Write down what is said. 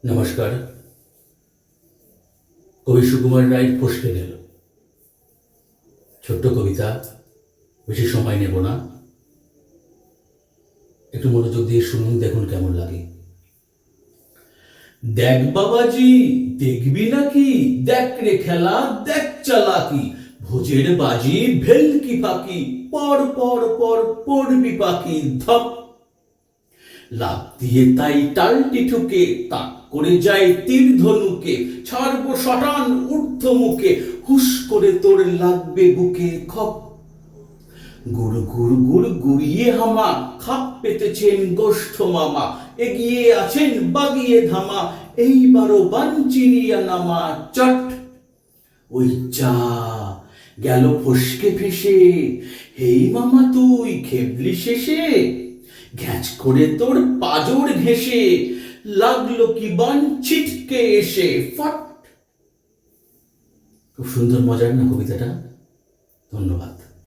নমস্কার। কবি সুকুমার রায় ফসকে গেল। ছোট্ট কবিতা, বেশি সময় নেব না, একটু মনোযোগ দিয়ে শুনুন, দেখুন কেমন লাগে। দেখ বাবাজি, দেখবি নাকি, দেখ রে খেলা, দেখ চালাকি, ভোজের বাজি ভেলকি ফাঁকি, পর পর পর পড়বি পাখি, ধপ লাফ দিয়ে তাই টালটি ঠুকে, তাক করে যায় তীর ধনুকে, ছাড়বো শটান ঊর্ধ্ব মুখে, হুস করে তোর লাগবে বুকে খপ। গুড় গুড় গুড় গুড়িয়ে হামা, খাপ পেতেছেন গোষ্ঠ মামা, এগিয়ে আছেন বাগিয়ে ধামা, এইবারও বানচিরিয়া নামা চট। ওই যা গেল ফসকে ফেসে, হেই মামা তুই খেবলি শেষে, ঘ্যাঁচ করে তোর পাজর ঘেঁষে, লাগলো কি বান ছিটকে এসে ফট। খুব সুন্দর, মজার না কবিতাটা? ধন্যবাদ।